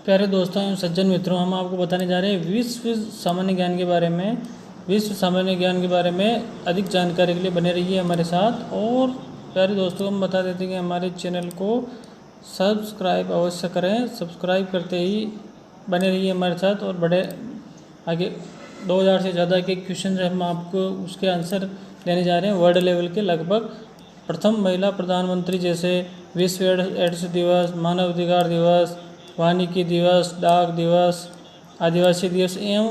प्यारे दोस्तों एवं सज्जन मित्रों, हम आपको बताने जा रहे हैं विश्व सामान्य ज्ञान के बारे में। विश्व सामान्य ज्ञान के बारे में अधिक जानकारी के लिए बने रहिए हमारे साथ। और प्यारे दोस्तों, हम बता देते हैं कि हमारे चैनल को सब्सक्राइब अवश्य करें। सब्सक्राइब करते ही बने रहिए हमारे साथ और बड़े आगे 2000 से ज़्यादा के क्वेश्चन हम आपको उसके आंसर देने जा रहे हैं वर्ल्ड लेवल के। लगभग प्रथम महिला प्रधानमंत्री जैसे विश्व एड्स दिवस, मानव अधिकार दिवस, वानिकी दिवस, डाक दिवस, आदिवासी दिवस एवं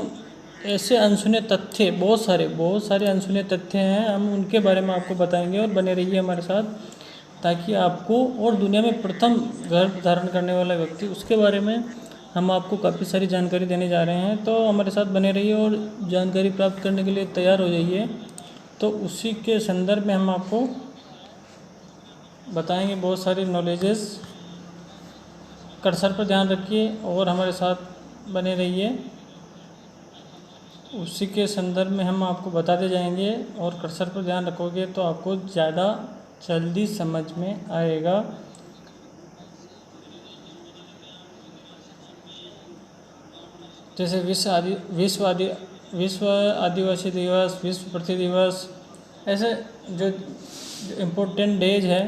ऐसे अनसुने तथ्य बहुत सारे अनसुने तथ्य हैं। हम उनके बारे में आपको बताएंगे और बने रहिए हमारे साथ, ताकि आपको और दुनिया में प्रथम गर्भ धारण करने वाला व्यक्ति उसके बारे में हम आपको काफ़ी सारी जानकारी देने जा रहे हैं। तो हमारे साथ बने रहिए और जानकारी प्राप्त करने के लिए तैयार हो जाइए। तो उसी के संदर्भ में हम आपको बताएंगे बहुत सारी नॉलेजेस। कर्सर पर ध्यान रखिए और हमारे साथ बने रहिए। उसी के संदर्भ में हम आपको बताते जाएंगे और कर्सर पर ध्यान रखोगे तो आपको ज़्यादा जल्दी समझ में आएगा। जैसे विश्व आदिवासी दिवस, विश्व पृथ्वी दिवस, ऐसे जो इम्पोर्टेंट डेज है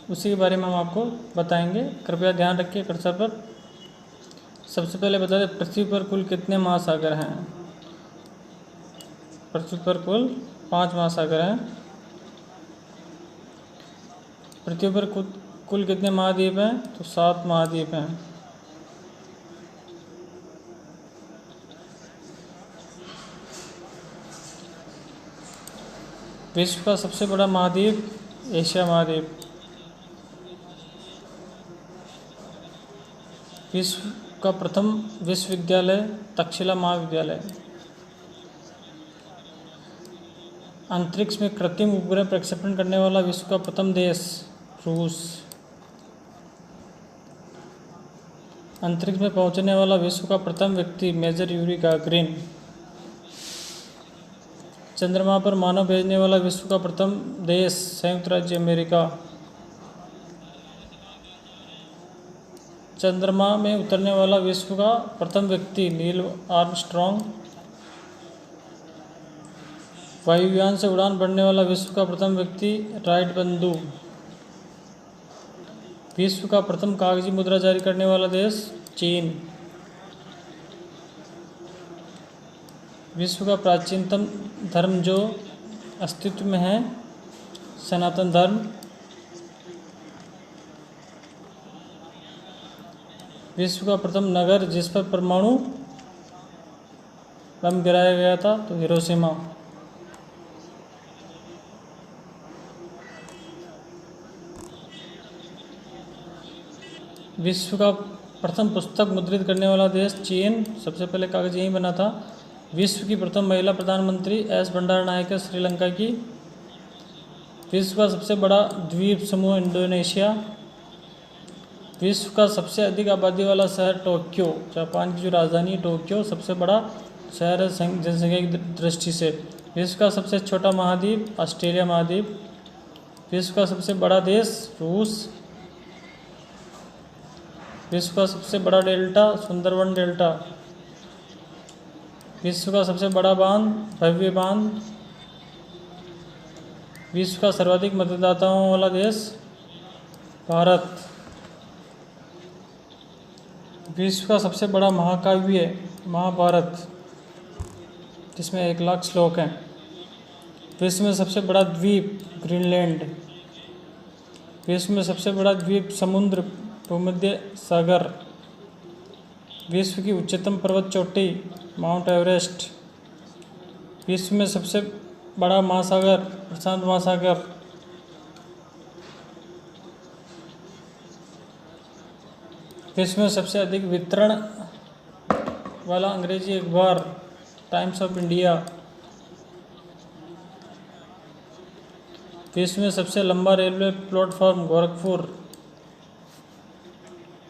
उसी के बारे में हम आपको बताएंगे। कृपया ध्यान रखिए कर्सर पर। सबसे पहले बता दें, पृथ्वी पर कुल कितने महासागर हैं। पृथ्वी पर कुल 5 महासागर हैं। पृथ्वी पर कुल कितने महाद्वीप हैं, तो 7 महाद्वीप हैं। विश्व का सबसे बड़ा महाद्वीप एशिया महाद्वीप। विश्व का प्रथम विश्वविद्यालय तक्षशिला महाविद्यालय। अंतरिक्ष में कृत्रिम उपग्रह प्रक्षेपण करने वाला विश्व का प्रथम देश रूस। अंतरिक्ष में पहुंचने वाला विश्व का प्रथम व्यक्ति मेजर यूरी गागरिन। चंद्रमा पर मानव भेजने वाला विश्व का प्रथम देश संयुक्त राज्य अमेरिका। चंद्रमा में उतरने वाला विश्व का प्रथम व्यक्ति नील आर्मस्ट्रॉन्ग। वायुयान से उड़ान भरने वाला विश्व का प्रथम व्यक्ति राइट बंधु। विश्व का प्रथम कागजी मुद्रा जारी करने वाला देश चीन। विश्व का प्राचीनतम धर्म जो अस्तित्व में है सनातन धर्म। विश्व का प्रथम नगर जिस पर परमाणु बम गिराया गया था, तो हिरोशिमा। विश्व का प्रथम पुस्तक मुद्रित करने वाला देश चीन। सबसे पहले कागज यहीं बना था। विश्व की प्रथम महिला प्रधानमंत्री एस बंडारनायके श्रीलंका की। विश्व का सबसे बड़ा द्वीप समूह इंडोनेशिया। विश्व का सबसे अधिक आबादी वाला शहर टोक्यो। जापान की जो राजधानी टोक्यो सबसे बड़ा शहर है जनसंख्या की दृष्टि से। विश्व का सबसे छोटा महाद्वीप ऑस्ट्रेलिया महाद्वीप। विश्व का सबसे बड़ा देश रूस। विश्व का सबसे बड़ा डेल्टा सुंदरवन डेल्टा। विश्व का सबसे बड़ा बांध भव्य बांध। विश्व का सर्वाधिक मतदाताओं वाला देश भारत। विश्व का सबसे बड़ा महाकाव्य महाभारत, जिसमें 1 लाख श्लोक हैं। विश्व में सबसे बड़ा द्वीप ग्रीनलैंड। विश्व में सबसे बड़ा द्वीप समुद्र भूमध्य सागर। विश्व की उच्चतम पर्वत चोटी माउंट एवरेस्ट। विश्व में सबसे बड़ा महासागर प्रशांत महासागर। विश्व में सबसे अधिक वितरण वाला अंग्रेजी अखबार टाइम्स ऑफ इंडिया। विश्व में सबसे लंबा रेलवे प्लेटफॉर्म गोरखपुर।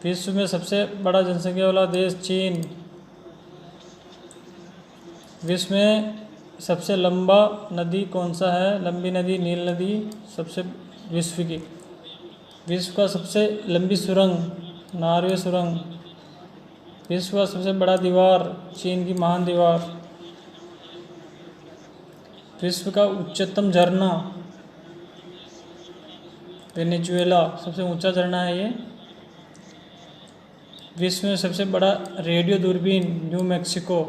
विश्व में सबसे बड़ा जनसंख्या वाला देश चीन। विश्व में सबसे लंबा नदी कौन सा है, लंबी नदी नील नदी सबसे विश्व की। विश्व का सबसे लंबी सुरंग नॉर्वे सुरंग। विश्व का सबसे बड़ा दीवार, चीन की महान दीवार। विश्व का उच्चतम झरना, वेनेजुएला, सबसे ऊंचा झरना है ये। विश्व में सबसे बड़ा रेडियो दूरबीन, न्यू मैक्सिको।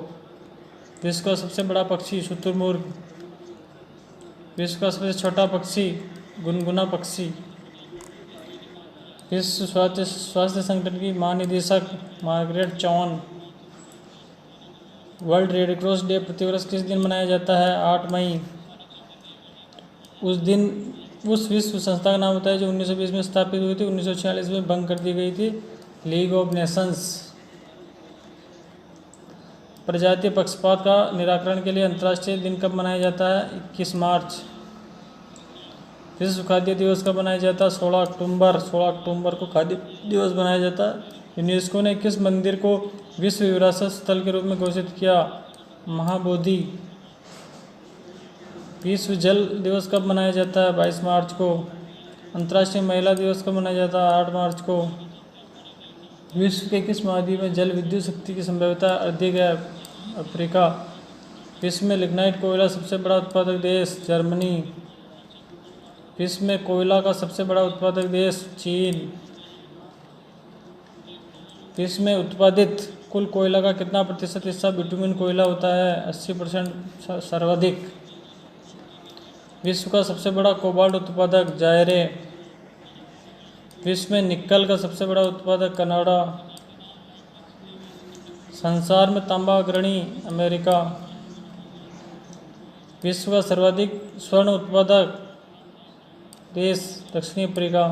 विश्व का सबसे बड़ा पक्षी, शुतुरमुर्ग। विश्व का सबसे छोटा पक्षी, गुनगुना पक्षी। विश्व स्वास्थ्य संगठन की महानिदेशक Margaret Chan. World Red Cross Day प्रतिवर्ष किस दिन मनाया जाता है? 8 मई। उस दिन उस विश्व संस्था का नाम होता है जो 1920 में स्थापित हुई थी, 1946 में भंग कर दी गई थी, लीग ऑफ नेशंस। प्रजातीय पक्षपात का निराकरण के लिए अंतर्राष्ट्रीय दिन कब मनाया जाता है? 21 मार्च। विश्व खाद्य दिवस कब मनाया जाता है? 16 अक्टूबर। 16 अक्टूबर को खाद्य दिवस मनाया जाता है। यूनेस्को ने किस मंदिर को विश्व विरासत स्थल के रूप में घोषित किया? महाबोधि। विश्व जल दिवस कब मनाया जाता है? 22 मार्च को। अंतर्राष्ट्रीय महिला दिवस कब मनाया जाता है? 8 मार्च को। विश्व के किस महाद्वीप में जल विद्युत शक्ति की संभाव्यता अधिक है? अफ्रीका। विश्व में लिग्नाइट कोयला सबसे बड़ा उत्पादक देश, जर्मनी। विश्व में कोयला का सबसे बड़ा उत्पादक देश, चीन। विश्व में उत्पादित कुल कोयला का कितना प्रतिशत हिस्सा बिटुमिन कोयला होता है? 80% सर्वाधिक। विश्व का सबसे बड़ा कोबाल्ट उत्पादक, जायरे। विश्व में निकल का सबसे बड़ा उत्पादक, कनाडा। संसार में तांबा अग्रणी, अमेरिका। विश्व का सर्वाधिक स्वर्ण उत्पादक देश, दक्षिणी अफ्रीका।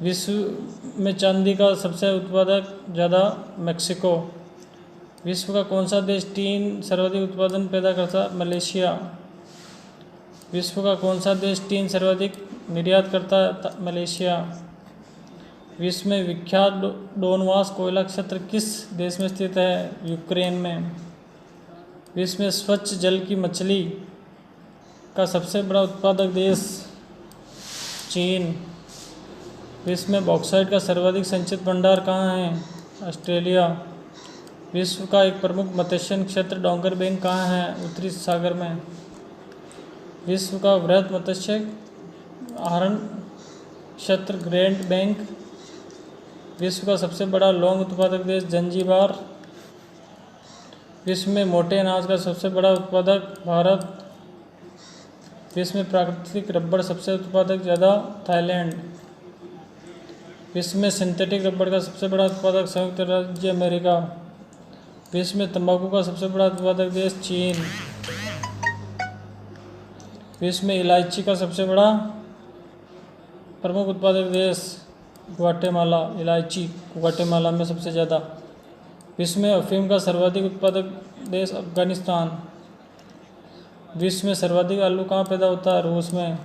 विश्व में चांदी का सबसे उत्पादक ज़्यादा, मैक्सिको। विश्व का कौन सा देश टीन सर्वाधिक उत्पादन पैदा करता है? मलेशिया। विश्व का कौन सा देश टीन सर्वाधिक निर्यात करता है? मलेशिया। विश्व में विख्यात डोनबास कोयला क्षेत्र किस देश में स्थित है? यूक्रेन में। विश्व में स्वच्छ जल की मछली का सबसे बड़ा उत्पादक देश, चीन। विश्व में बॉक्साइट का सर्वाधिक संचित भंडार कहाँ है? ऑस्ट्रेलिया। विश्व का एक प्रमुख मत्स्य क्षेत्र डोंगर बैंक कहाँ है? उत्तरी सागर में। विश्व का वृहद मत्स्य आहरण क्षेत्र, ग्रेट बैंक। विश्व का सबसे बड़ा लौंग उत्पादक देश, जंजीबार। विश्व में मोटे अनाज का सबसे बड़ा उत्पादक, भारत। विश्व में प्राकृतिक रबड़ सबसे उत्पादक ज़्यादा, थाईलैंड। विश्व में सिंथेटिक रबड़ का सबसे बड़ा उत्पादक, संयुक्त राज्य अमेरिका। विश्व में तंबाकू का सबसे बड़ा उत्पादक देश, चीन। विश्व में इलायची का सबसे बड़ा प्रमुख उत्पादक देश, ग्वाटेमाला। इलायची ग्वाटेमाला में सबसे ज़्यादा। विश्व में अफीम का सर्वाधिक उत्पादक देश, अफगानिस्तान। विश्व में सर्वाधिक आलू कहाँ पैदा होता है? रूस में।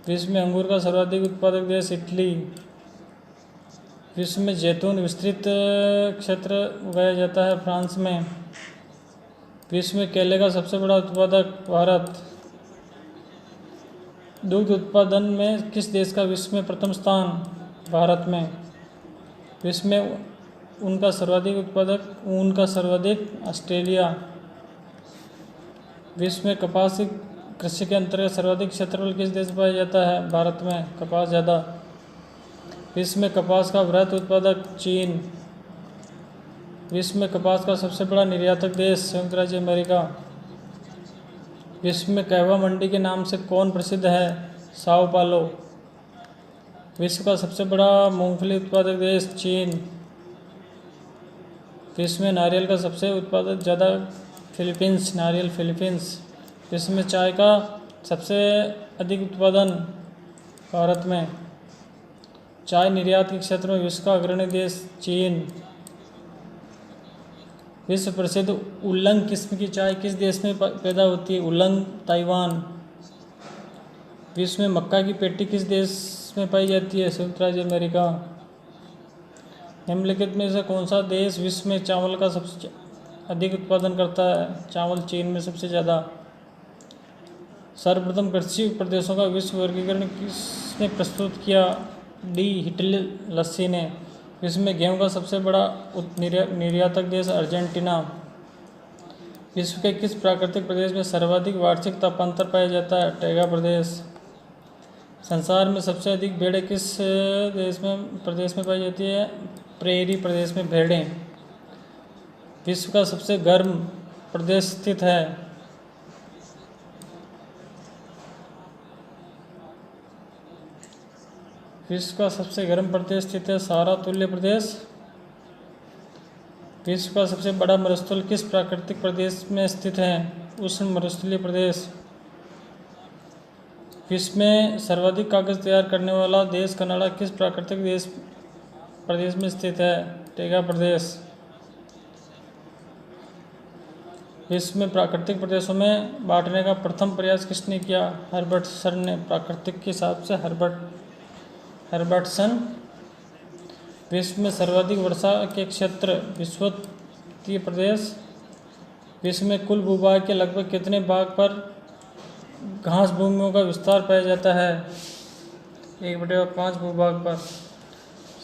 विश्व में अंगूर का सर्वाधिक उत्पादक देश, इटली। विश्व में जैतून विस्तृत क्षेत्र उगाया जाता है, फ्रांस में। विश्व में केले का सबसे बड़ा उत्पादक, भारत। दुग्ध उत्पादन में किस देश का विश्व में प्रथम स्थान? भारत में। विश्व में ऊन का सर्वाधिक, ऑस्ट्रेलिया। विश्व में कपास की कृषि के अंतर्गत सर्वाधिक क्षेत्रफल किस देश में पाया जाता है? भारत में, कपास ज़्यादा। विश्व में कपास का वृहद उत्पादक, चीन। विश्व में कपास का सबसे बड़ा निर्यातक देश, संयुक्त राज्य अमेरिका। विश्व में कहवा मंडी के नाम से कौन प्रसिद्ध है? साओ पालो। विश्व का सबसे बड़ा मूंगफली उत्पादक देश, चीन। विश्व में नारियल का सबसे उत्पादक ज़्यादा, फिलीपींस। नारियल, फिलीपींस। विश्व में चाय का सबसे अधिक उत्पादन, भारत में। चाय निर्यात के क्षेत्र में विश्व का अग्रणी देश, चीन। विश्व प्रसिद्ध उलंग किस्म की चाय किस देश में पैदा होती है? उलंग, ताइवान। विश्व में मक्का की पेटी किस देश में पाई जाती है? संयुक्त राज्य अमेरिका। निम्नलिखित में से कौन सा देश विश्व में चावल का सबसे अधिक उत्पादन करता है? चावल, चीन में सबसे ज़्यादा। सर्वप्रथम कृषि प्रदेशों का विश्व वर्गीकरण किसने प्रस्तुत किया? डी हिटली लस्सी ने। विश्व में गेहूं का सबसे बड़ा निर्यातक देश अर्जेंटीना। विश्व के किस प्राकृतिक प्रदेश में सर्वाधिक वार्षिक तापांतर पाया जाता है? टैगा प्रदेश। संसार में सबसे अधिक भेड़ें किस प्रदेश में पाई जाती है? प्रेरी प्रदेश में भेड़ें। विश्व का सबसे गर्म प्रदेश स्थित है? विश्व का सबसे गर्म प्रदेश स्थित है सहारा तुल्य प्रदेश। विश्व का सबसे बड़ा मरुस्थल किस प्राकृतिक प्रदेश में स्थित है? उष्ण मरुस्थलीय प्रदेश। विश्व में सर्वाधिक कागज तैयार करने वाला देश कनाडा किस प्राकृतिक प्रदेश में स्थित है? टैगा प्रदेश। विश्व में प्राकृतिक प्रदेशों में बांटने का प्रथम प्रयास किसने किया? हर्बर्टसन ने। प्राकृतिक के हिसाब से हर्बर्टसन। विश्व में सर्वाधिक वर्षा के क्षेत्र? विषुवतीय प्रदेश। विश्व में कुल भूभाग के लगभग कितने भाग पर घास भूमियों का विस्तार पाया जाता है? 1/5 भूभाग पर।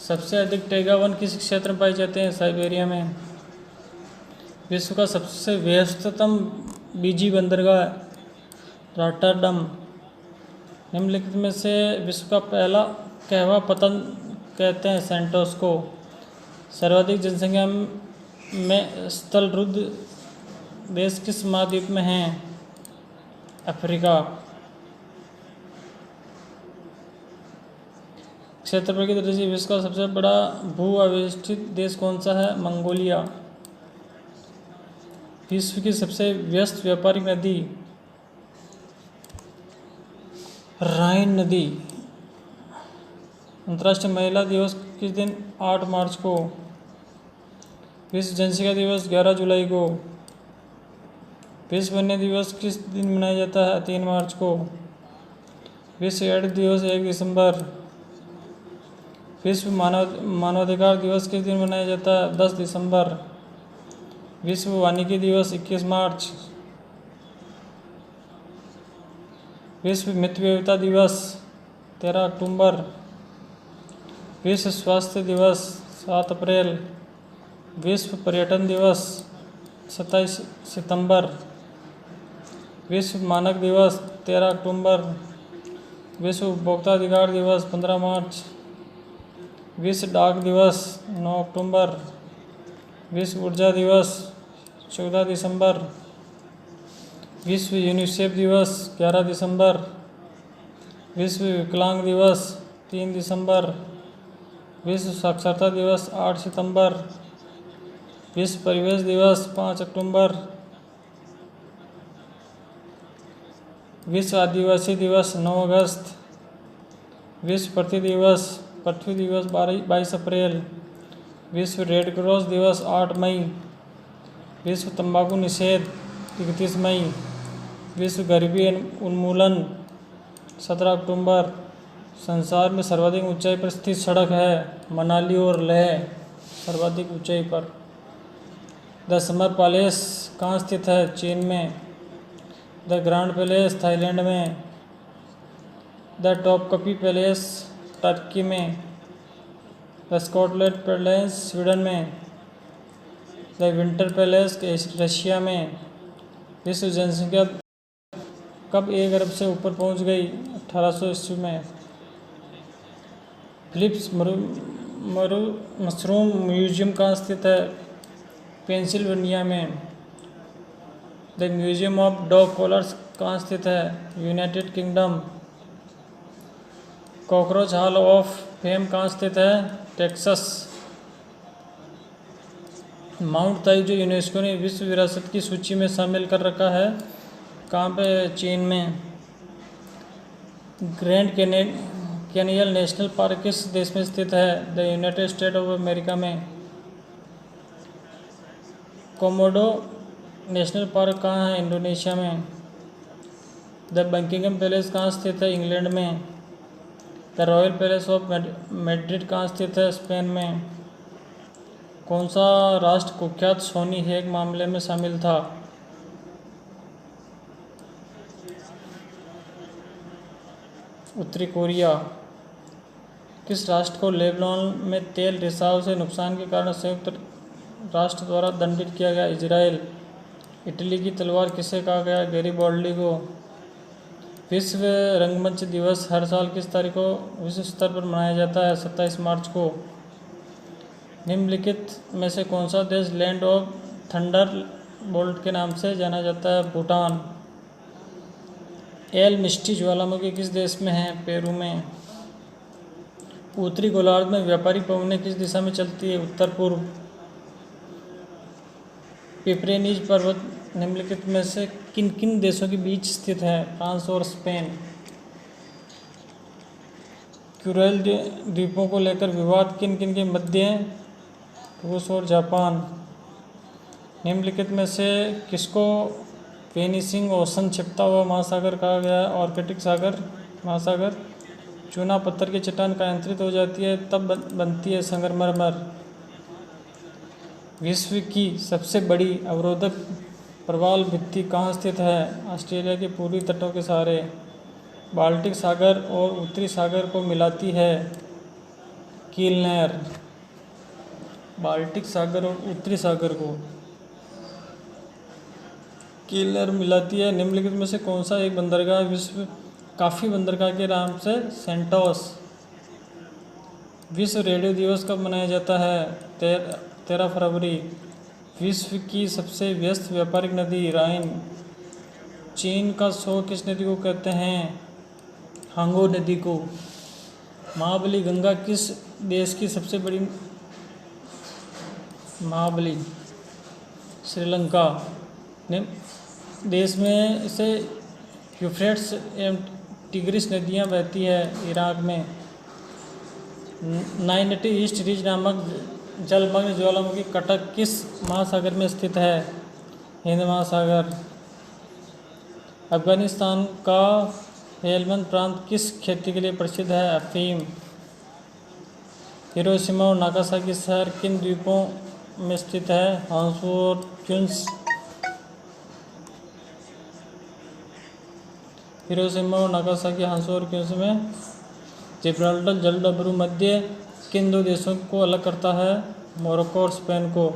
सबसे अधिक टैगा वन किस क्षेत्र में पाए जाते हैं? साइबेरिया में। विश्व का सबसे व्यस्ततम बीजी बंदरगाह? रॉटरडम। निम्नलिखित में से विश्व का पहला कहवा पतन कहते हैं? सैंटोस को। सर्वाधिक जनसंख्या में स्थलरुद्ध देश किस महाद्वीप में हैं? अफ्रीका। क्षेत्रफल की दृष्टि से विश्व का सबसे बड़ा भू अवेष्टित देश कौन सा है? मंगोलिया। विश्व की सबसे व्यस्त व्यापारिक नदी? राइन नदी। अंतर्राष्ट्रीय महिला दिवस किस दिन? 8 मार्च को। विश्व जनसंख्या दिवस 11 जुलाई को। विश्व वन्य दिवस किस दिन मनाया जाता है? 3 मार्च को। विश्व एड्स दिवस 1 दिसंबर। विश्व मानवाधिकार दिवस किस दिन मनाया जाता है? 10 दिसंबर। विश्व वानिकी दिवस 21 मार्च। विश्व मित्र विविधता दिवस 13 अक्टूबर। विश्व स्वास्थ्य दिवस 7 अप्रैल। विश्व पर्यटन दिवस 27 सितंबर। विश्व मानक दिवस 13 अक्टूबर। विश्व उपभोक्ता अधिकार दिवस 15 मार्च। विश्व डाक दिवस 9 अक्टूबर। विश्व ऊर्जा दिवस 14 दिसंबर। विश्व यूनिसेफ दिवस 11 दिसंबर। विश्व विकलांग दिवस 3 दिसंबर। विश्व साक्षरता दिवस 8 सितंबर। विश्व परिवेश दिवस 5 अक्टूबर। विश्व आदिवासी दिवस 9 अगस्त। विश्व पृथ्वी दिवस 22 अप्रैल। विश्व रेड क्रॉस दिवस 8 मई। विश्व तंबाकू निषेध 31 मई। विश्व गरीबी उन्मूलन 17 अक्टूबर। संसार में सर्वाधिक ऊंचाई पर स्थित सड़क है? मनाली और लेह सर्वाधिक ऊंचाई पर। द समर पैलेस कहाँ स्थित है? चीन में। द ग्रैंड पैलेस थाईलैंड में। द टॉपकपी पैलेस टर्की में। द स्कॉटलैंड पैलेस स्वीडन में। द विंटर पैलेस रशिया में। विश्व जनसंख्या कब 1 अरब से ऊपर पहुंच गई? 1800 ईस्वी में। फिलिप्स मशरूम म्यूजियम कहाँ स्थित है? पेंसिल्वेनिया में। The museum of dog collars कहाँ स्थित है? United Kingdom. Cockroach hall of fame कहाँ स्थित है? टेक्सास। माउंट ताई जो यूनेस्को ने विश्व विरासत की सूची में शामिल कर रखा है, कहाँ पे? चीन में। ग्रैंड कैनियन नेशनल पार्क किस देश में स्थित है? The United state of America में। कोमोडो नेशनल पार्क कहाँ है? इंडोनेशिया में। द बकिंघम पैलेस कहाँ स्थित है? इंग्लैंड में। The royal palace of Madrid कहाँ स्थित है? स्पेन में। कौन सा राष्ट्र कुख्यात सोनी हेग मामले में शामिल था? उत्तरी कोरिया। किस राष्ट्र को लेबनान में तेल रिसाव से नुकसान के कारण संयुक्त राष्ट्र द्वारा दंडित किया गया? इजराइल। इटली की तलवार किसे कहा गया? गैरिबाल्डी को। विश्व रंगमंच दिवस हर साल किस तारीख को विश्व स्तर पर मनाया जाता है? 27 मार्च को। निम्नलिखित में से कौन सा देश लैंड ऑफ थंडर बोल्ट के नाम से जाना जाता है? भूटान। एल मिस्टी ज्वालामुखी किस देश में है? पेरू में। उत्तरी गोलार्ध में व्यापारी पवनें किस दिशा में चलती है? उत्तर पूर्व। पिपरेनीज पर्वत निम्नलिखित में से किन किन देशों के बीच स्थित है? फ्रांस और स्पेन। क्यूरेल द्वीपों को लेकर विवाद किन किन के मध्य है? रूस और जापान। निम्नलिखित में से किसको वेनिसिंग ओशन छिपता हुआ महासागर कहा गया है? आर्कटिक सागर महासागर। चूना पत्थर की चट्टान कायांतरित हो जाती है तब बनती है संगमरमर। विश्व की सबसे बड़ी अवरोधक प्रवाल भित्ति कहाँ स्थित है? ऑस्ट्रेलिया के पूर्वी तटों के सहारे। बाल्टिक सागर और उत्तरी सागर को मिलाती है कील नहर। बाल्टिक सागर और उत्तरी सागर को कील नहर मिलाती है। निम्नलिखित में से कौन सा एक बंदरगाह विश्व काफ़ी बंदरगाह के नाम से? सेंटोस। विश्व रेडियो दिवस कब मनाया जाता है? 13 फरवरी। विश्व की सबसे व्यस्त व्यापारिक नदी? राइन। चीन का सो किस नदी को कहते हैं? हांगो नदी को। महाबली गंगा किस देश की सबसे बड़ी? महाबली श्रीलंका। देश में से यूफ्रेट्स एवं टिग्रिस नदियाँ बहती है इराक में। 980 ईस्ट रिज नामक जलमग्न ज्वालामुखी कटक किस महासागर में स्थित है? हिंद महासागर। अफगानिस्तान का हेलमंद प्रांत किस खेती के लिए प्रसिद्ध है? अफीम। हिरोशिमा और नागासाकी शहर किन द्वीपों में स्थित है? हांसू और क्यून्स। हिरोशिमा और नागासाकी हांसू और क्यून्स में। जिब्राल्टर जलडमरू मध्य किन दो देशों को अलग करता है? मोरक्को और स्पेन को।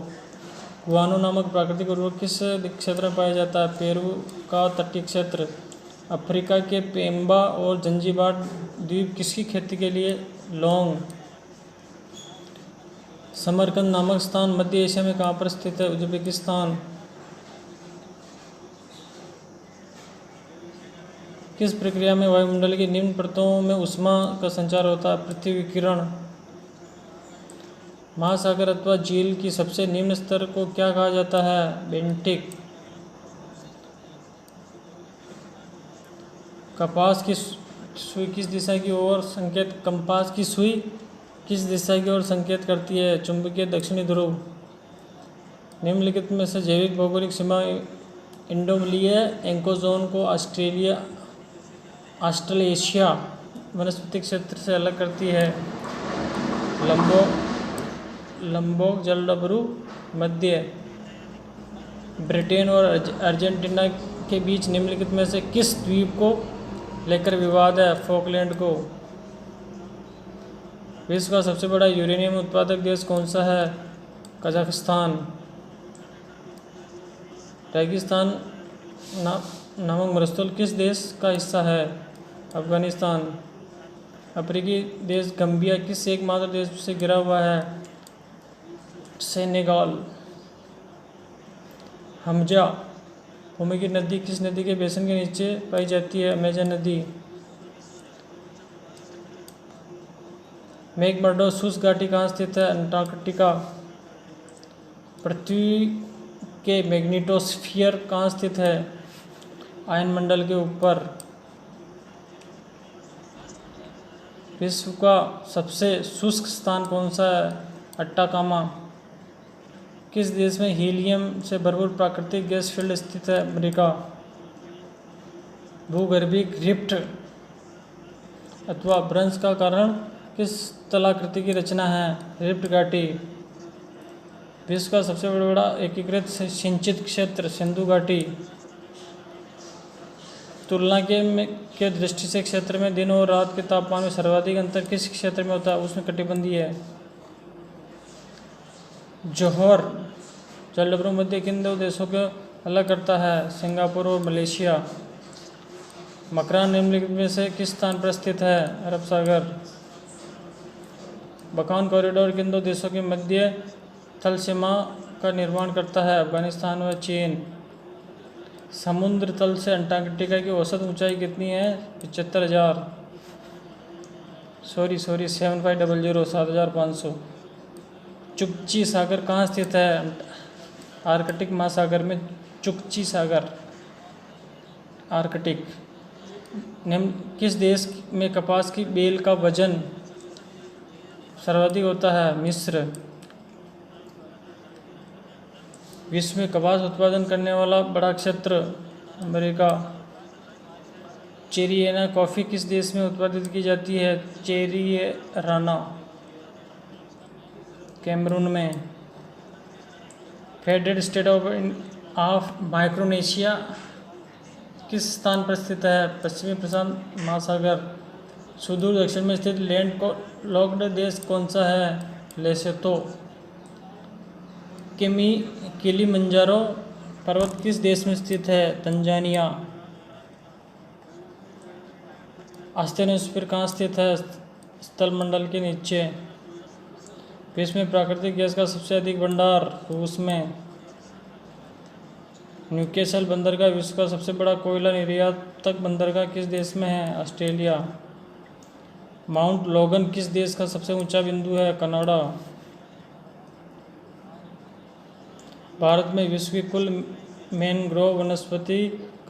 गुआनो नामक प्राकृतिक उर्वरक किस क्षेत्र में पाया जाता है? पेरू का तटीय क्षेत्र। अफ्रीका के पेम्बा और जंजीबार द्वीप किसकी खेती के लिए? लौंग। समरकंद नामक स्थान मध्य एशिया में कहाँ पर स्थित है? उज्बेकिस्तान। किस प्रक्रिया में वायुमंडल की निम्न परतों में ऊष्मा का संचार होता है? पृथ्वी विकिरण। महासागर अथवा झील की सबसे निम्न स्तर को क्या कहा जाता है? बेंटिक। कपास की सुई किस दिशा की ओर संकेत? कंपास की सुई किस दिशा की ओर संकेत करती है? चुंबकीय दक्षिणी ध्रुव। निम्नलिखित में से जैविक भौगोलिक सीमा इंडोमलीय एंकोजोन को ऑस्ट्रेलेशिया वनस्पति क्षेत्र से अलग करती है? लंबोक जलडमरू मध्य। ब्रिटेन और अर्जेंटीना के बीच निम्नलिखित में से किस द्वीप को लेकर विवाद है? फॉकलैंड को। विश्व का सबसे बड़ा यूरेनियम उत्पादक देश कौन सा है? कजाकिस्तान। रेगिस्तान नामक मरुस्थल किस देश का हिस्सा है? अफगानिस्तान। अफ्रीकी देश गम्बिया किस एकमात्र देश से घिरा हुआ है? सेनेगाल। हमजा भूमि नदी किस नदी के बेसिन के नीचे पाई जाती है? अमेजन नदी। मैकमर्डो शुष्क घाटी कहाँ स्थित है? अंटार्कटिका। पृथ्वी के मैग्नेटोस्फीयर कहाँ स्थित है? आयनमंडल के ऊपर। विश्व का सबसे शुष्क स्थान कौन सा है? अट्टाकामा। किस देश में हीलियम से भरपूर प्राकृतिक गैस फील्ड स्थित है? अमेरिका। भूगर्भिक रिफ्ट अथवा भ्रंश का कारण किस तलाकृति की रचना है? रिफ्ट घाटी। विश्व का सबसे बड़ा एकीकृत सिंचित क्षेत्र? सिंधु घाटी। तुलना के दृष्टि से क्षेत्र में दिन और रात के तापमान में सर्वाधिक अंतर किस क्षेत्र में होता है? उष्णकटिबंधीय है। जौहर जलप्रपात मध्य किन दो देशों को अलग करता है? सिंगापुर और मलेशिया। मकरान निम्नलिखित में से किस स्थान पर स्थित है? अरब सागर। बकान कॉरिडोर किन दो देशों के मध्य थल सीमा का निर्माण करता है? अफगानिस्तान व चीन। समुद्र तल से अंटार्कटिका की औसत ऊंचाई कितनी है? 75,000 7500 7,500। चुकची सागर कहाँ स्थित है? आर्कटिक महासागर में चुकची सागर, आर्कटिक। निम्न किस देश में कपास की बेल का वजन सर्वाधिक होता है? मिस्र। विश्व में कपास उत्पादन करने वाला बड़ा क्षेत्र? अमेरिका। चेरियाना कॉफ़ी किस देश में उत्पादित की जाती है? चेरियाना, कैमरून में। फेडरेट स्टेट ऑफ माइक्रोनेशिया किस स्थान पर स्थित है? पश्चिमी प्रशांत महासागर। सुदूर दक्षिण में स्थित लैंड को लॉक्ड देश कौन सा है? लेसोतो। किलिमंजारो पर्वत किस देश में स्थित है? तंजानिया। आस्टेनोस्फीयर कहाँ स्थित है? स्थलमंडल के नीचे। विश्व में प्राकृतिक गैस का सबसे अधिक भंडार? रूस में। न्यूकैसल बंदरगाह विश्व का सबसे बड़ा कोयला निर्यातक बंदरगाह किस देश में है? ऑस्ट्रेलिया। माउंट लोगन किस देश का सबसे ऊंचा बिंदु है? कनाडा। भारत में विश्व की कुल मैनग्रोव वनस्पति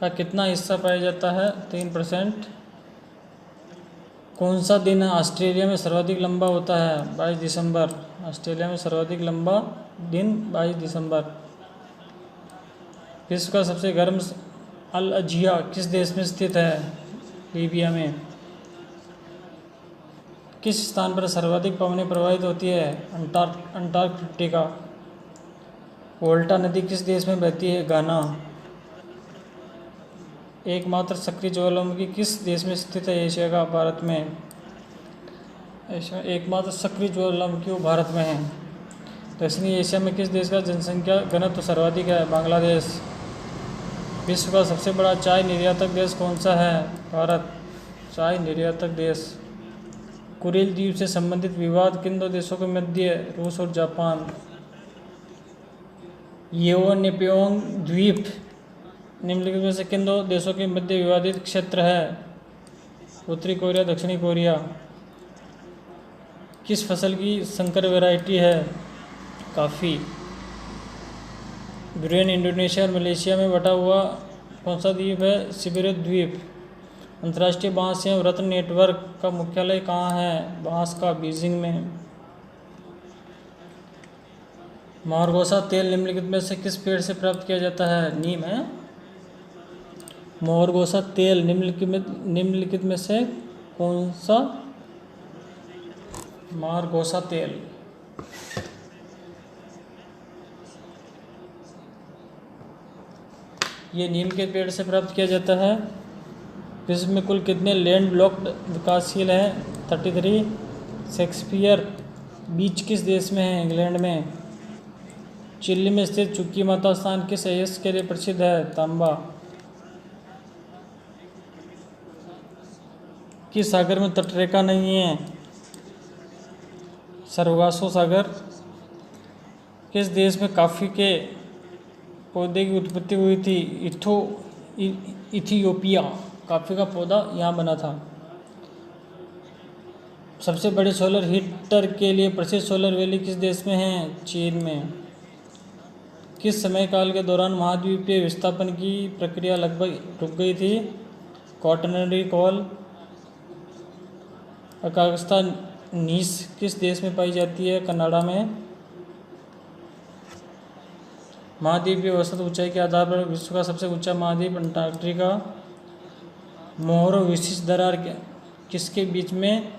का कितना हिस्सा पाया जाता है? 3%। कौन सा दिन ऑस्ट्रेलिया में सर्वाधिक लंबा होता है? 22 दिसंबर। ऑस्ट्रेलिया में सर्वाधिक लंबा दिन 22 दिसंबर। विश्व का सबसे गर्म अल अजिया किस देश में स्थित है? लीबिया में। किस स्थान पर सर्वाधिक पवनें प्रवाहित होती है? अंटार्कटिका। वोल्टा नदी किस देश में बहती है? घाना। एकमात्र सक्रिय ज्वालामुखी किस देश में स्थित है? एशिया का। भारत में। एकमात्र सक्रिय ज्वालामुखी वो भारत में है। दक्षिणी एशिया में किस देश का जनसंख्या घनत्व सर्वाधिक है? बांग्लादेश। विश्व का सबसे बड़ा चाय निर्यातक देश कौन सा है? भारत। चाय निर्यातक देश। कुरिल द्वीप से संबंधित विवाद किन दो देशों के मध्य? रूस और जापान। येओनेपियोंग द्वीप निम्नलिखित में से किन दो देशों के मध्य विवादित क्षेत्र है? उत्तरी कोरिया, दक्षिणी कोरिया। किस फसल की संकर वैरायटी है? कॉफ़ी। ब्रुनेई इंडोनेशिया और मलेशिया में बटा हुआ कौन सा द्वीप है? सिबेरिया द्वीप। अंतर्राष्ट्रीय बांस एवं रत्न नेटवर्क का मुख्यालय कहाँ है? बांस का, बीजिंग में। मोहरगोसा तेल निम्नलिखित में से किस पेड़ से प्राप्त किया जाता है? नीम है। मोहरगोसा तेल निम्नलिखित में से कौन सा? मोहरगोसा तेल। ये नीम के पेड़ से प्राप्त किया जाता है। विश्व में कुल कितने लैंड लॉक्ड विकासशील हैं? 33। शेक्सपियर बीच किस देश में है? इंग्लैंड में। चिली में स्थित चुक्की माता स्थान किस अयस्क के लिए प्रसिद्ध है? तांबा। किस सागर में तटरेखा नहीं है? सरगासो सागर। किस देश में कॉफ़ी के पौधे की उत्पत्ति हुई थी? इथियोपिया। कॉफ़ी का पौधा यहाँ बना था। सबसे बड़े सोलर हीटर के लिए प्रसिद्ध सोलर वैली किस देश में है? चीन में। किस समय काल के दौरान महाद्वीपीय विस्थापन की प्रक्रिया लगभग रुक गई थी? Quaternary call. अकागस्ता नीस किस देश में पाई जाती है? कनाडा में। महाद्वीपीय औसत ऊंचाई के आधार पर विश्व का सबसे ऊंचा महाद्वीप अंटार्कटिका। मोहरो विशिष्ट दरार किसके बीच में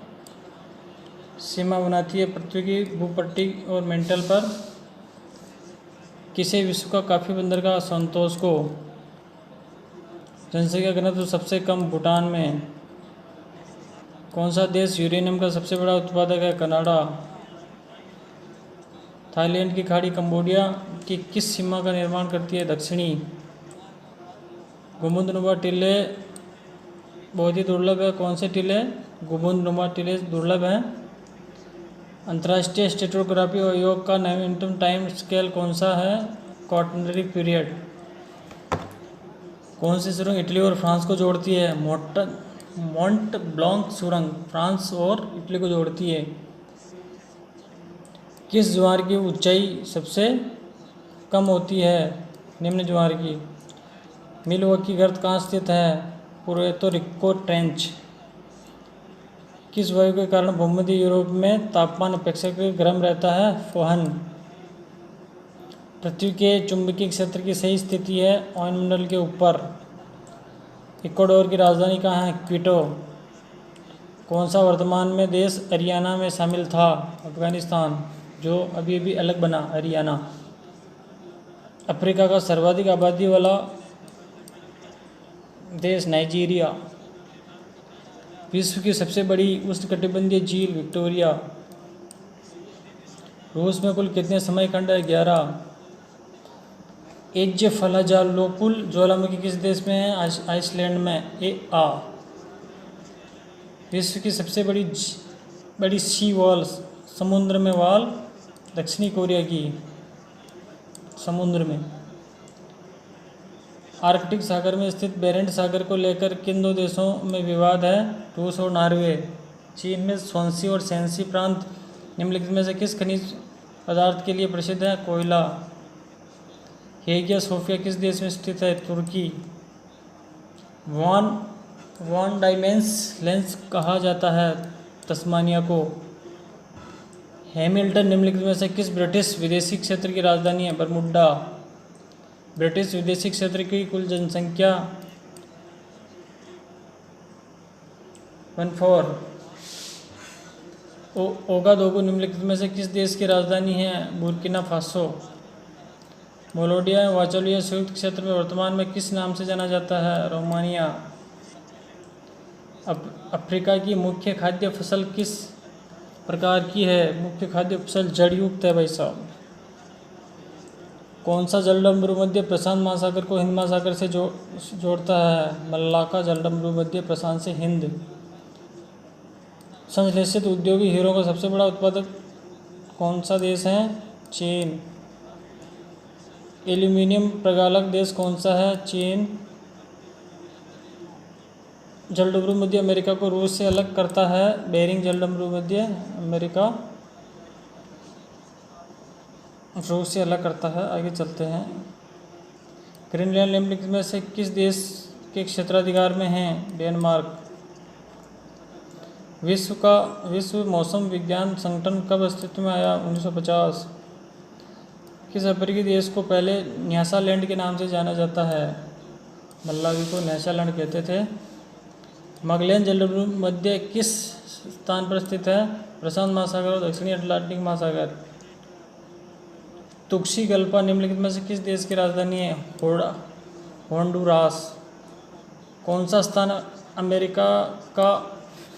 सीमा बनाती है? पृथ्वी की भूपट्टी और मेंटल पर। किसे विश्व का काफ़ी बंदरगाह? संतोष को। जनसंख्या घनत्व सबसे कम भूटान में। कौन सा देश यूरेनियम का सबसे बड़ा उत्पादक है? कनाडा। थाईलैंड की खाड़ी कंबोडिया की किस सीमा का निर्माण करती है? दक्षिणी। गुंबदनुमा टीले बहुत ही दुर्लभ है। कौन से टीले? गुंबदनुमा टीले दुर्लभ है। अंतर्राष्ट्रीय स्टेटोग्राफी आयोग का नवीनतम टाइम स्केल कौन सा है? Quaternary period. कौन सी सुरंग इटली और फ्रांस को जोड़ती है? मोंट ब्लांक सुरंग फ्रांस और इटली को जोड़ती है। किस ज्वार की ऊंचाई सबसे कम होती है? निम्न ज्वार की। मिल्वॉकी गर्त कहाँ स्थित है? पुएर्तो रिको ट्रेंच। किस वायु के कारण भूमध्य यूरोप में तापमान अपेक्षाकृत गर्म रहता है? फोहन। पृथ्वी के चुंबकीय क्षेत्र की सही स्थिति है वायुमंडल के ऊपर। इक्वाडोर की राजधानी कहाँ है? क्विटो। कौन सा वर्तमान में देश हरियाणा में शामिल था? अफगानिस्तान, जो अभी अभी अलग बना हरियाणा। अफ्रीका का सर्वाधिक आबादी वाला देश नाइजीरिया। विश्व की सबसे बड़ी उष्णकटिबंधीय झील विक्टोरिया। रूस में कुल कितने समय खंड है? 11। एज्यफलाजालोपुल ज्वालामुखी किस देश में है? आइसलैंड में। आ विश्व की सबसे बड़ी सी वॉल समुद्र में वाल दक्षिणी कोरिया की समुद्र में। आर्कटिक सागर में स्थित बेरेंट सागर को लेकर किन दो देशों में विवाद है? रूस और नॉर्वे। चीन में स्वांसी और शैंसी प्रांत निम्नलिखित में से किस खनिज पदार्थ के लिए प्रसिद्ध है? कोयला। हेगिया सोफिया किस देश में स्थित है? तुर्की। वॉन डायमेंस लेंस कहा जाता है तस्मानिया को। हैमिल्टन निम्नलिखित में से किस ब्रिटिश विदेशी क्षेत्र की राजधानी है? बरमुडा। ब्रिटिश विदेशी क्षेत्र की कुल जनसंख्या 14। ओगादोगो निम्नलिखित में से किस देश की राजधानी है? Burkina Faso. मोलोडिया एवं वाचोलिया संयुक्त क्षेत्र में वर्तमान में किस नाम से जाना जाता है? रोमानिया। अफ्रीका की मुख्य खाद्य फसल किस प्रकार की है? मुख्य खाद्य फसल जड़युक्त है भाई साहब। कौन सा जलडम भूमध्य प्रशांत महासागर को हिंद महासागर से जोड़ता है? मलाक्का जलडम भूमध्य प्रशांत से हिंद। संश्लेषित औद्योगिक हीरो का सबसे बड़ा उत्पादक कौन सा देश है? चीन। एल्यूमीनियम प्रगालक देश कौन सा है? चीन। जलडमरू मध्य अमेरिका को रूस से अलग करता है? बेरिंग जलडमरू मध्य अमेरिका रूस से अलग करता है। आगे चलते हैं। ग्रीनलैंड निम्नलिखित में से किस देश के क्षेत्राधिकार में है? डेनमार्क। विश्व मौसम विज्ञान संगठन कब अस्तित्व में आया? 1950। किस अफ्रीकी देश को पहले न्यासालैंड के नाम से जाना जाता है? मलावी को न्यासालैंड कहते थे। मैगेलन जलडमरू मध्य किस स्थान पर स्थित है? प्रशांत महासागर और दक्षिणी अटलांटिक महासागर। तुक्सीगल्पा निम्नलिखित में से किस देश की राजधानी है? होंडुरास। कौन सा स्थान अमेरिका का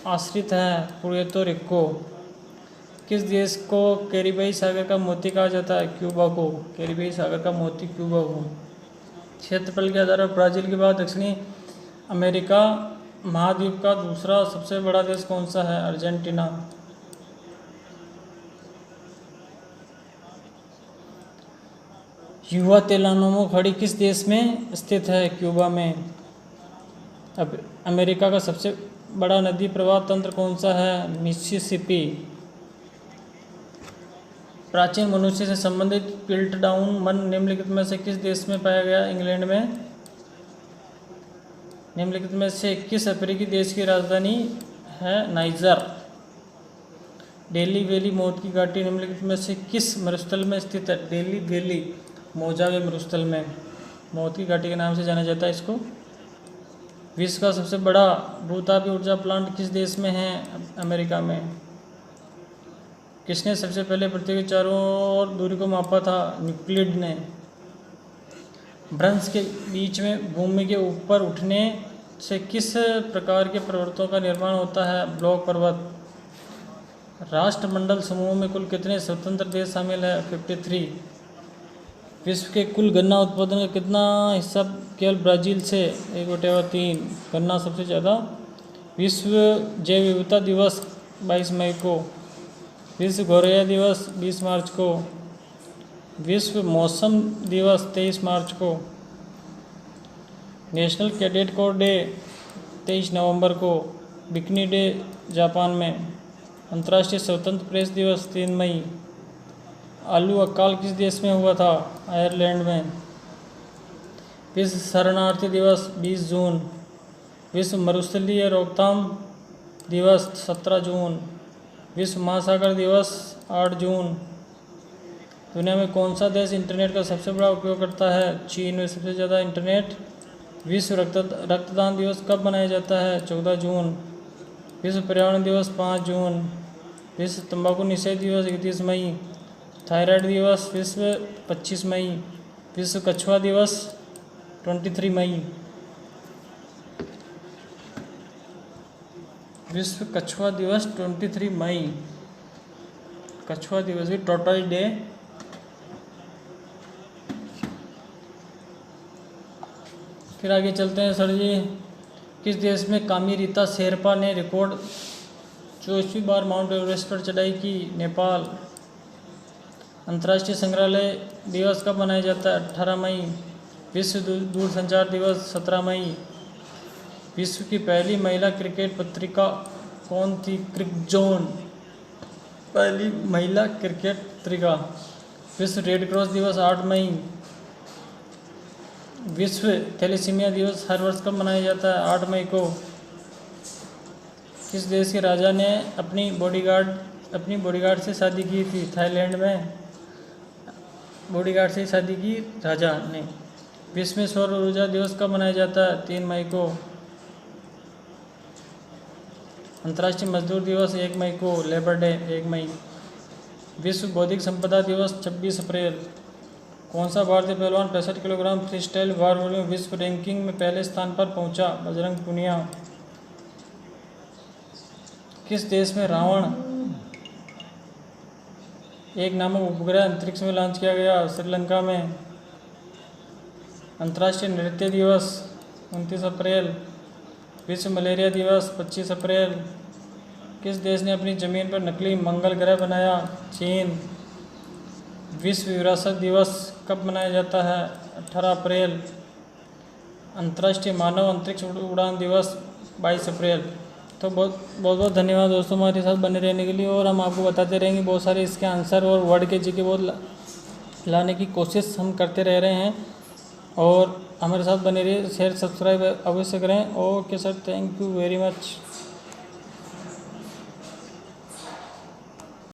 आश्रित है? पुएर्तो रिको। किस देश को कैरिबियाई सागर का मोती कहा जाता है? क्यूबा को। कैरिबियाई सागर का मोती क्यूबा को। क्षेत्रफल के आधार पर ब्राज़ील के बाद दक्षिणी अमेरिका महाद्वीप का दूसरा सबसे बड़ा देश कौन सा है? अर्जेंटीना। युवातेलानोमो खाड़ी किस देश में स्थित है? क्यूबा में। अब अमेरिका का सबसे बड़ा नदी प्रवाह तंत्र कौन सा है? मिसिसिपी। प्राचीन मनुष्य से संबंधित पिल्टडाउन वन निम्नलिखित में से किस देश में पाया गया? इंग्लैंड में। निम्नलिखित में से किस अफ्रीकी देश की राजधानी है? नाइजर। डेली वैली मौत की घाटी निम्नलिखित में से किस मरुस्थल में स्थित है? डेली वैली मोजावे मरुस्थल में मौत की घाटी के नाम से जाना जाता है इसको। विश्व का सबसे बड़ा भूतापीय ऊर्जा प्लांट किस देश में है? अमेरिका में। किसने सबसे पहले पृथ्वी के चारों ओर दूरी को मापा था? यूक्लिड ने। भ्रंश के बीच में भूमि के ऊपर उठने से किस प्रकार के पर्वतों का निर्माण होता है? ब्लॉक पर्वत। राष्ट्रमंडल समूह में कुल कितने स्वतंत्र देश शामिल है? 53। विश्व के कुल गन्ना उत्पादन का कितना हिस्सा केवल ब्राज़ील से? 1/3। गन्ना सबसे ज़्यादा। विश्व जैव विविधता दिवस 22 मई को। विश्व गौरैया दिवस 20 मार्च को। विश्व मौसम दिवस 23 मार्च को। नेशनल कैडेट कोर डे 23 नवंबर को। बिकनी डे जापान में। अंतर्राष्ट्रीय स्वतंत्र प्रेस दिवस 3 मई। आलू अकाल किस देश में हुआ था? आयरलैंड में। विश्व शरणार्थी दिवस 20 जून। विश्व मरुस्थलीय रोकथाम दिवस 17 जून। विश्व महासागर दिवस 8 जून। दुनिया में कौन सा देश इंटरनेट का सबसे बड़ा उपयोग करता है? चीन में सबसे ज़्यादा इंटरनेट। विश्व रक्तदान दिवस कब मनाया जाता है? 14 जून। विश्व पर्यावरण दिवस 5 जून। विश्व तंबाकू निषेध दिवस 31 मई। थायराइड दिवस विश्व 25 मई। विश्व कछुआ दिवस 23 मई। विश्व कछुआ दिवस 23 मई। कछुआ दिवस भी टोर्टॉइस डे। फिर आगे चलते हैं सर जी। किस देश में कामी रीता शेरपा ने रिकॉर्ड 24वीं बार माउंट एवरेस्ट पर चढ़ाई की? नेपाल। अंतर्राष्ट्रीय संग्रहालय दिवस कब मनाया जाता है? 18 मई। विश्व दूरसंचार दिवस 17 मई। विश्व की पहली महिला क्रिकेट पत्रिका कौन थी? क्रिकजोन, पहली महिला क्रिकेट पत्रिका। विश्व रेड क्रॉस दिवस 8 मई। विश्व थैलेसीमिया दिवस हर वर्ष कब मनाया जाता है? 8 मई को। किस देश के राजा ने अपनी बॉडीगार्ड से शादी की थी? थाईलैंड में। बॉडीगार्ड से शादी की राजा ने। विश्व में सौर ऊर्जा दिवस कब मनाया जाता है? 3 मई को। अंतर्राष्ट्रीय मजदूर दिवस 1 मई को। लेबर डे 1 मई। विश्व बौद्धिक संपदा दिवस 26 अप्रैल। कौन सा भारतीय पहलवान 65 किलोग्राम फ्री स्टाइल भार वर्ग में विश्व रैंकिंग में पहले स्थान पर पहुंचा? बजरंग पुनिया। किस देश में रावण 1 नामक उपग्रह अंतरिक्ष में लॉन्च किया गया? श्रीलंका में। अंतर्राष्ट्रीय नृत्य दिवस 29 अप्रैल। विश्व मलेरिया दिवस 25 अप्रैल। किस देश ने अपनी ज़मीन पर नकली मंगल ग्रह बनाया? चीन। विश्व विरासत दिवस कब मनाया जाता है? 18 अप्रैल। अंतर्राष्ट्रीय मानव अंतरिक्ष उड़ान दिवस 22 अप्रैल। तो बहुत धन्यवाद दोस्तों हमारे साथ बने रहने के लिए, और हम आपको बताते रहेंगे बहुत सारे इसके आंसर और वर्ड के जीके बहुत लाने की कोशिश हम करते रह रहे हैं, और हमारे साथ बने रहिए। शेयर सब्सक्राइब अवश्य करें। Okay sir, thank you very much.